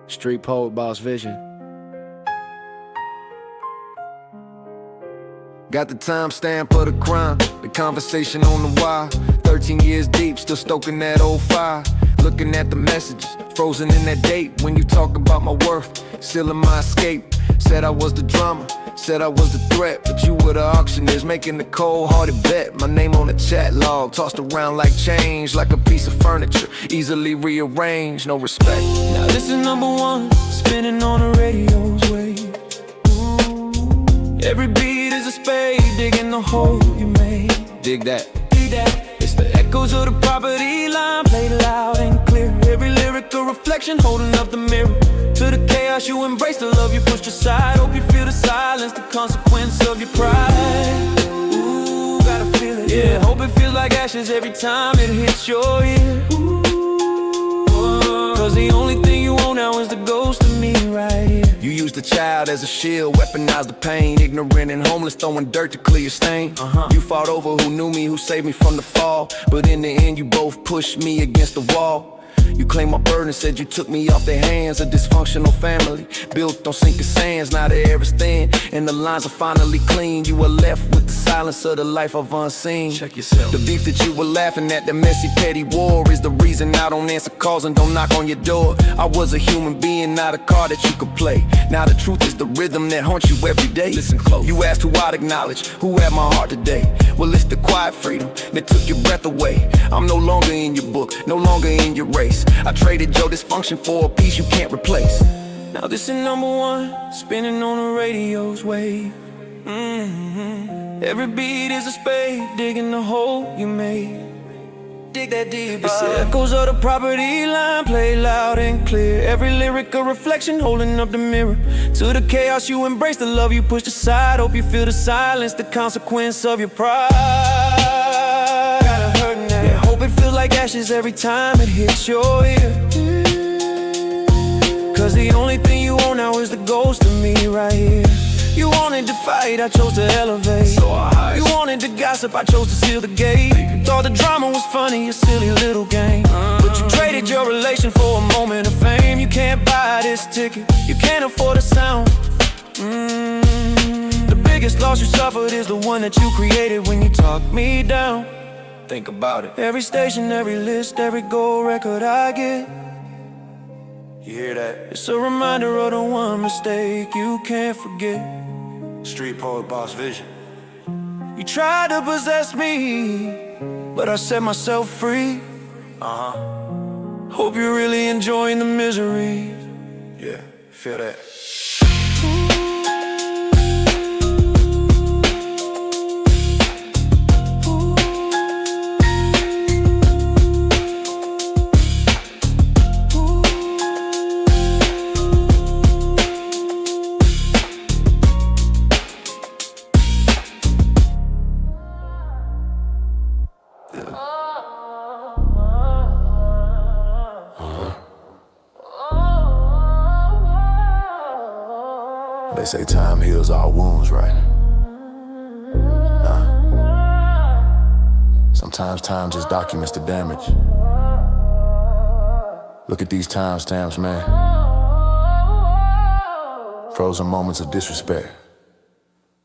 Street poet, boss vision. Got the timestamp of the crime, the conversation on the wire. 13 years deep, still stoking that old fire. Looking at the messages, frozen in that date. When you talk about my worth, sealing my escape. Said I was the drama, said I was the threat, but you were the auctioneers making the cold-hearted bet. My name on the chat log, tossed around like change, like a piece of furniture, easily rearranged, no respect. Now this is number one, spinning on the radio's wave. Every beat is a spade, digging the hole you made. Dig that. Dig that. It's the echoes of the property line, played loud and clear. Every lyric a reflection, holding up the mirror to the chaos you embrace, the love you pushed aside. Hope you feel the silence, the consequence of your pride. Ooh, gotta feel it. Yeah, hope it feels like ashes every time it hits your ear. Cause the only thing you own now is the ghost of me right here. You used the child as a shield, weaponized the pain. Ignorant and homeless, throwing dirt to clear your stain. You fought over who knew me, who saved me from the fall. But in the end you both pushed me against the wall. You claimed my burden, said you took me off their hands. A dysfunctional family, built on sinking sands. Now the air is thin, and the lines are finally clean. You were left with the silence of the life of unseen. Check yourself. The beef that you were laughing at, the messy petty war, is the reason I don't answer calls and don't knock on your door. I was a human being, not a card that you could play. Now the truth is the rhythm that haunts you every day. Listen close. You asked who I'd acknowledge, who had my heart today. Well, it's the quiet freedom that took your breath away. I'm no longer in your book, no longer in your race. I traded your dysfunction for a piece you can't replace. Now this is number one, spinning on the radio's wave. Every beat is a spade, digging the hole you made. Dig that deep. It's the echoes of the property line, play loud and clear. Every lyric a reflection, holding up the mirror to the chaos you embrace, the love you pushed aside. Hope you feel the silence, the consequence of your pride. Gotta hurt now. Yeah, hope it feels like ashes every time it hits your ear. Cause the only thing you own now is the ghost of me right here. You wanted to fight, I chose to elevate. So you wanted to gossip, I chose to seal the gate. You thought the drama was funny, a silly little game. But you traded your relation for a moment of fame. You can't buy this ticket, you can't afford a sound. The biggest loss you suffered is the one that you created when you talked me down. Think about it. Every station, every list, every gold record I get, You hear that? it's a reminder of the one mistake you can't forget. Street poet, boss vision. You tried to possess me, but I set myself free. Hope you're really enjoying the misery. Yeah, feel that. They say time heals all wounds, right? Nah. Sometimes time just documents the damage. Look at these timestamps, man. Frozen moments of disrespect.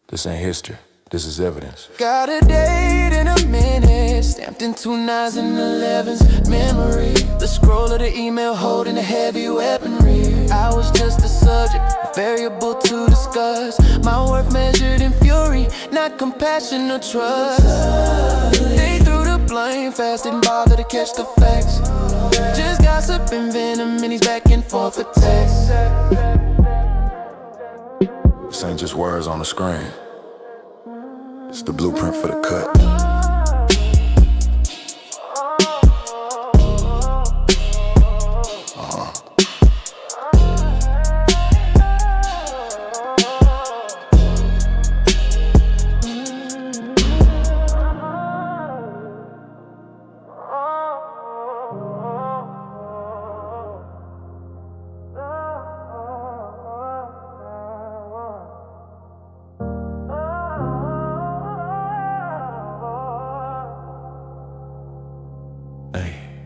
This ain't history, this is evidence. Got a date in a minute, stamped in 2 9s and 11s. Memory, the scroll of the email holding a heavy weaponry. I was just a subject, a variable to discuss. My worth measured in fury, not compassion or trust. They threw the blame fast, didn't bother to catch the facts. Just gossip and venom, and he's back and forth for text. This ain't just words on the screen. It's the blueprint for the cut.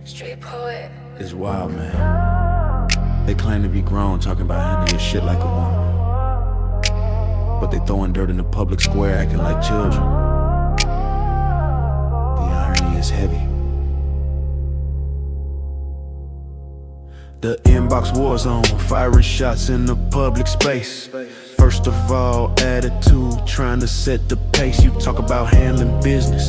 Street poet. It's wild, man. They claim to be grown, talking about handling your shit like a woman, but they throwing dirt in the public square, acting like children. The irony is heavy. The inbox war zone, firing shots in the public space. First of all, attitude, trying to set the pace. You talk about handling business,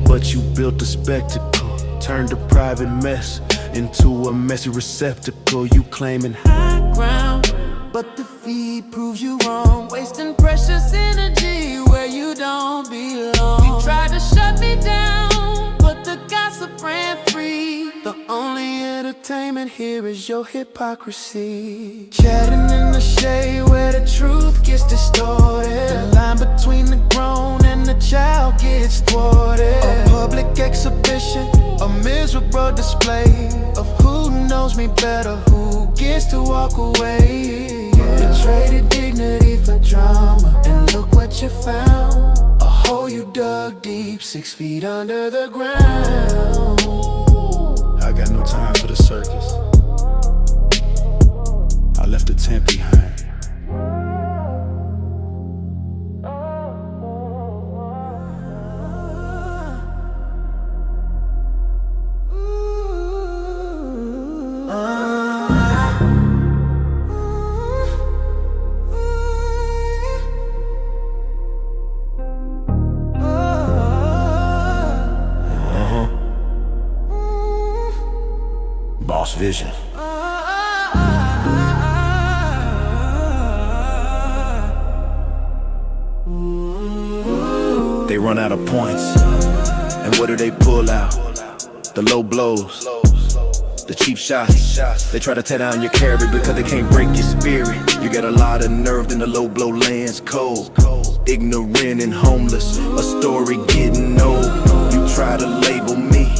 but you built a spectacle. Turned a private mess into a messy receptacle. You claiming high ground, but the feed proves you wrong. Wasting precious energy where you don't belong. You tried to shut me down, but the gossip ran free. The only entertainment here is your hypocrisy. Chatting in the shade where the truth gets distorted. The line between the grown and the child gets thwarted. A public exhibition, a miserable display of who knows me better, who gets to walk away. You traded dignity for drama, and look what you found. A hole you dug deep, 6 feet under the ground. I got no time for the circus. I left the tent behind. Boss vision. They run out of points, and what do they pull out? The low blows, the cheap shots. They try to tear down your character because they can't break your spirit. You got a lot of nerve in the low blow lands cold. Ignorant and homeless, a story getting old. You try to label me,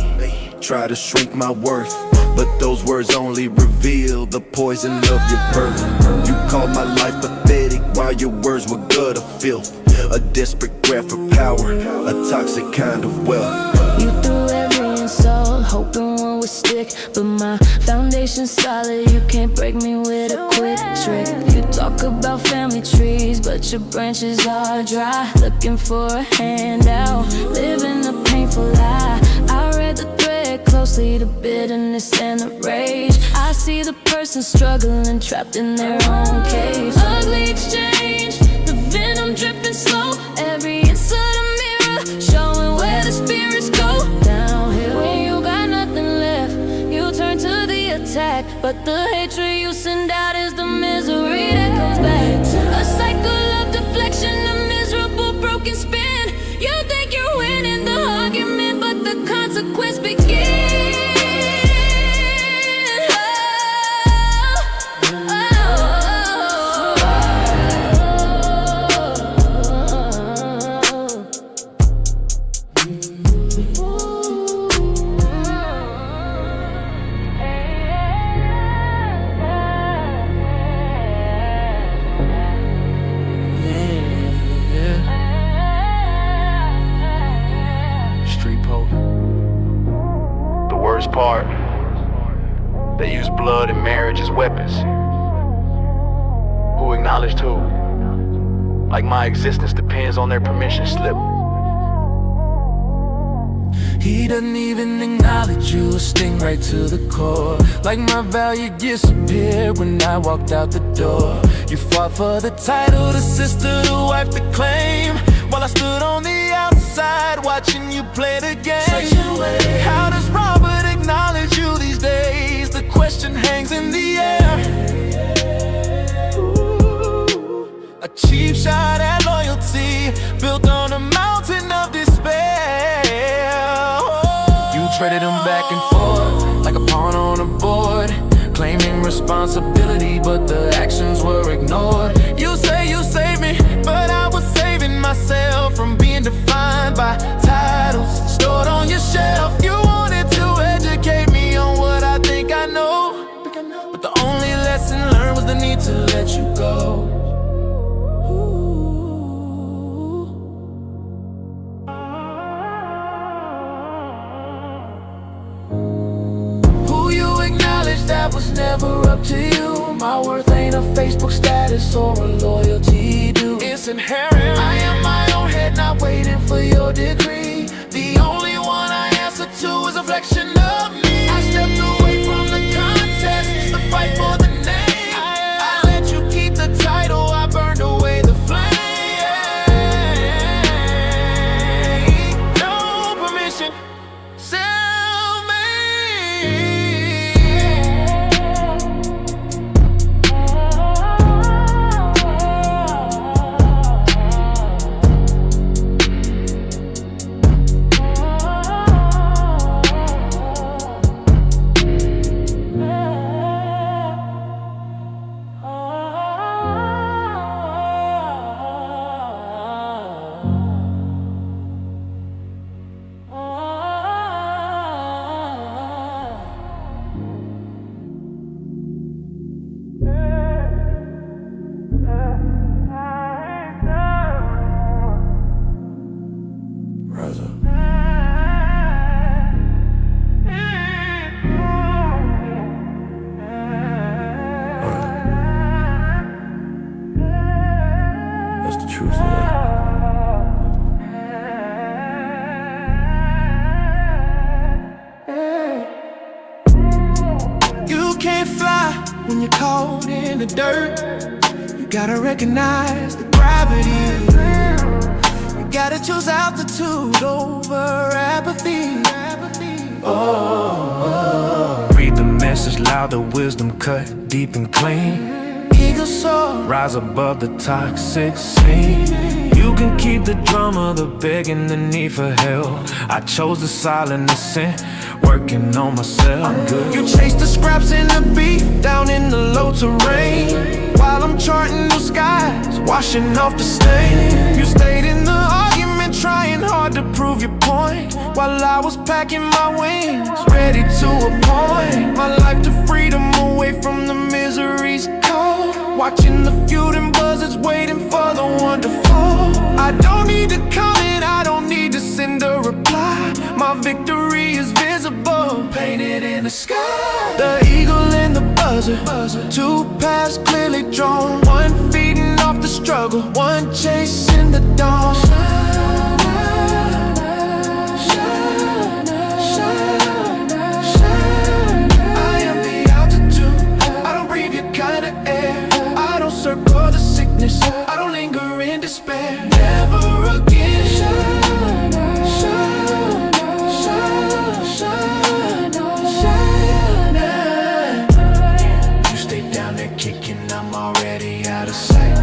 try to shrink my worth, but those words only reveal the poison of your birth. You called my life pathetic while your words were gutter filth. A desperate grab for power, a toxic kind of wealth. You threw every insult, hoping one would stick, but my foundation's solid, you can't break me with a quick trick. You talk about family trees, but your branches are dry. Looking for a handout, living a painful lie. I read the thread closely, the bitterness and the rage. I see the person struggling, trapped in their own cage. Ugly exchange, the venom dripping slow. Every inside a mirror, showing where the spirits go downhill. When you got nothing left, you turn to the attack, but the hatred you send out is the misery that comes back. A cycle of deflection, a miserable broken spin. You think you're winning the argument, but the consequence begins. Part. They use blood and marriage as weapons. Who acknowledged who? Like my existence depends on their permission slip. He doesn't even acknowledge you, a sting right to the core. Like my value disappeared when I walked out the door. You fought for the title, the sister, the wife, the claim, while I stood on the outside watching you play the game. How does Robert acknowledge you these days? The question hangs in the air. Ooh, a cheap shot at loyalty, built on a mountain of despair. You traded them back and forth like a pawn on a board, claiming responsibility, but the actions were ignored. You say you saved me, but I was saving myself from being defined by titles stored on your shelf. You wanted to educate me on what I think I know, but the only lesson learned was the need to let you go. Who you acknowledge that was never up to you. My worth ain't a Facebook status or a loyalty due. It's inherent. I am my own head, not waiting for your degree. The only one I answer to is a reflection of me. I stepped away from the contest, the fight for the name. I let you keep the title, I burned away the flame. No permission, sell me. That's the truth, man. You can't fly when you're caught in the dirt. You gotta recognize the gravity. You gotta choose altitude over apathy. Read the message loud, the wisdom cut deep and clean. Eagle soar, Rise above the toxic scene. You can keep the drama, the begging, the need for help. I chose the silent ascent, working on myself. I'm good. you chase the scraps and the beef down in the low terrain, while I'm charting new skies, washing off the stain. You stayed in the argument, trying hard to prove your point, while I was packing my wings, ready to appoint my life to freedom, away from the misery's cold. Watching the Feud and buzzards, waiting for the one to fall. I don't need to comment, I don't need to send a reply. My victory is visible, painted in the sky. The eagle and the buzzard, two paths clearly drawn. One feeding off the struggle, one chasing the dawn. Circle the sickness, I don't linger in despair. Never again. Shine, shine, shine, shine, shine. You stay down there kicking, I'm already out of sight.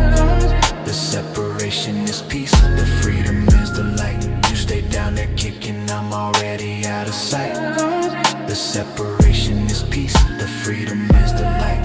The separation is peace, the freedom is the light. You stay down there kicking, I'm already out of sight. The separation is peace, the freedom is the light.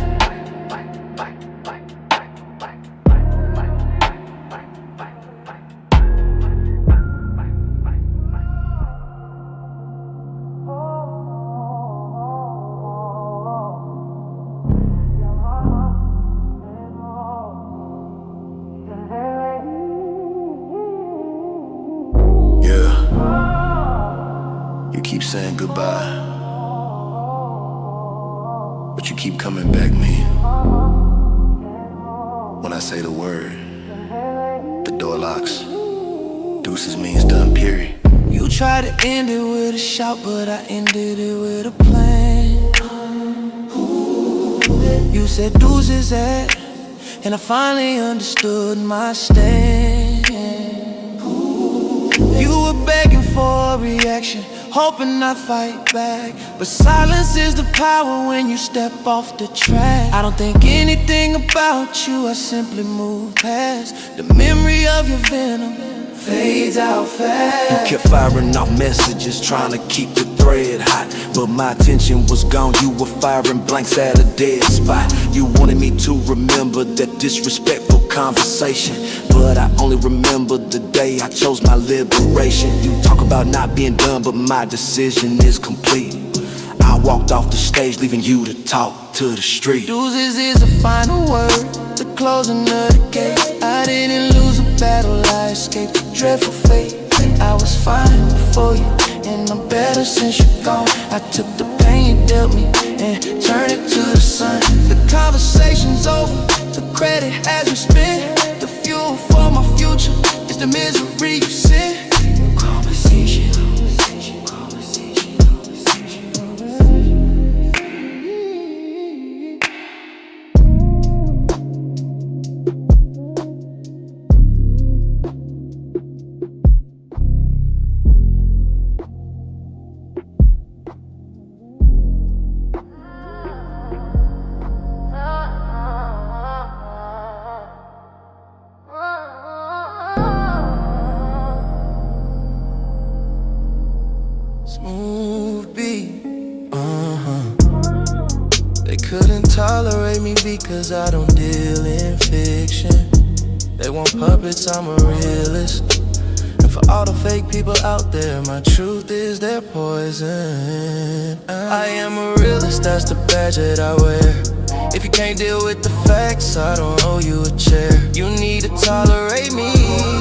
You keep saying goodbye, but you keep coming back, me. When I say the word, the door locks. Deuces means done, period. You tried to end it with a shout, but I ended it with a plan. You said deuces at, and I finally understood my stand. You were begging for a reaction, hoping I'd fight back, but silence is the power when you step off the track. I don't think anything about you, I simply move past. The memory of your venom fades out fast. You kept firing off messages, trying to keep the thread hot, but my attention was gone. You were firing blanks at a dead spot. You wanted me to remember that disrespectful conversation, but I only remember the day I chose my liberation. You talk about not being done, but my decision is complete. I walked off the stage, leaving you to talk to the street. Deuces is a final word, the closing of the gate. I didn't lose a battle, I escaped a dreadful fate. And I was fine before you, and I'm better since you're gone. I took the pain you dealt me and turn it to the sun. The conversation's over, the credit has been spent. The fuel for my future is the misery you sent. Conversation. Smooth beat, They couldn't tolerate me because I don't deal in fiction. They want puppets, I'm a realist. And for all the fake people out there, my truth is their poison. I am a realist, that's the badge that I wear. If you can't deal with the facts, I don't owe you a chair. You need to tolerate me,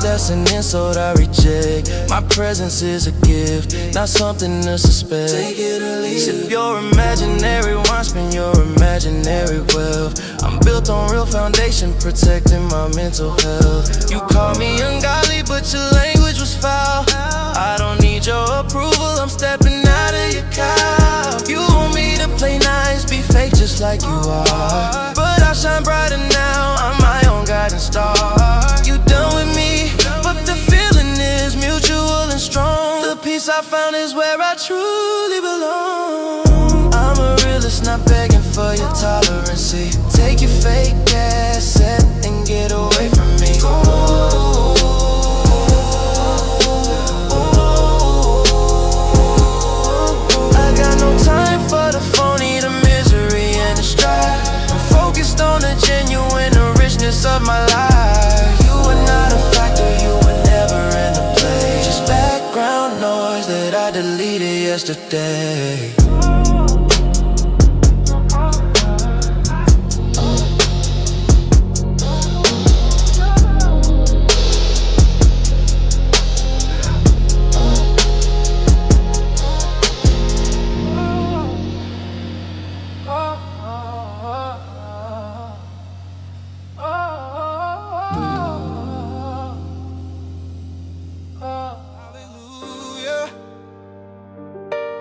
that's an insult I reject. My presence is a gift, not something to suspect. Take it or leave it. Sip your imaginary wine, spend your imaginary wealth. I'm built on real foundation, protecting my mental health. You call me ungodly, but your language was foul. I don't need your approval, I'm stepping out of your car. You want me to play nice, be fake just like you are, but I shine brighter now, I'm my own guiding star. You done with me, but the feeling is mutual and strong. The peace I found is where I truly belong. I'm a realist, not begging for your tolerancy. Take your fake ass and get away from me. I got no time for the phony, the misery and the strife. I'm focused on the genuine, the richness of my life. You are not a factor, you were never in the play. Just background noise that I deleted yesterday.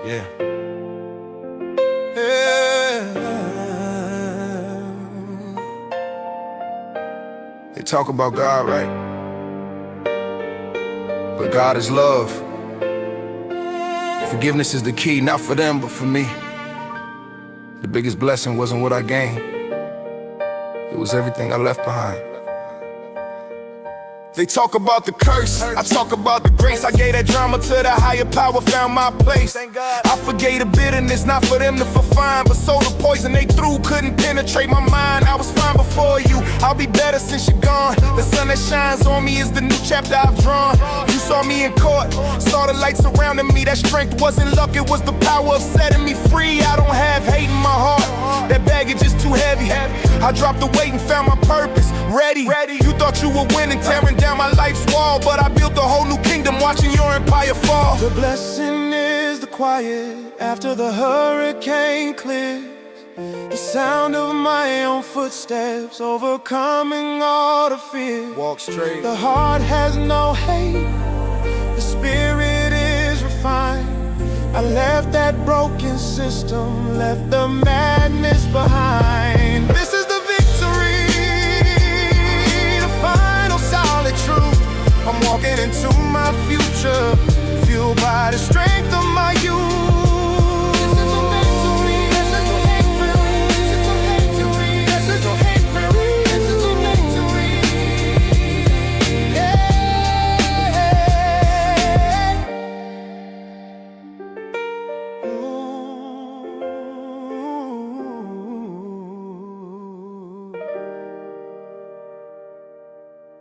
Yeah. They talk about God, right? But God is love. Forgiveness is the key, not for them, but for me. The biggest blessing wasn't what I gained. It was everything I left behind. They talk about the curse, I talk about the grace. I gave that drama to the higher power, found my place. I forgave the bitterness, not for them to find, but so the poison they threw couldn't penetrate my mind. I was fine before you, I'll be better since you're gone. The sun that shines on me is the new chapter I've drawn. You saw me in court, saw the light surrounding me. That strength wasn't luck, it was the power of setting me free. I don't have hate in my heart, that baggage is too heavy. I dropped the weight and found my purpose, ready. You thought you were winning, tearing down my life's wall, but I built a whole new kingdom watching your empire fall. The blessing is the quiet after the hurricane clears. The sound of my own footsteps overcoming all the fear. Walk straight. The heart has no hate, the spirit is refined. I left that broken system, left the madness behind. This is the victory, the final solid truth. I'm walking into my future, fueled by the strength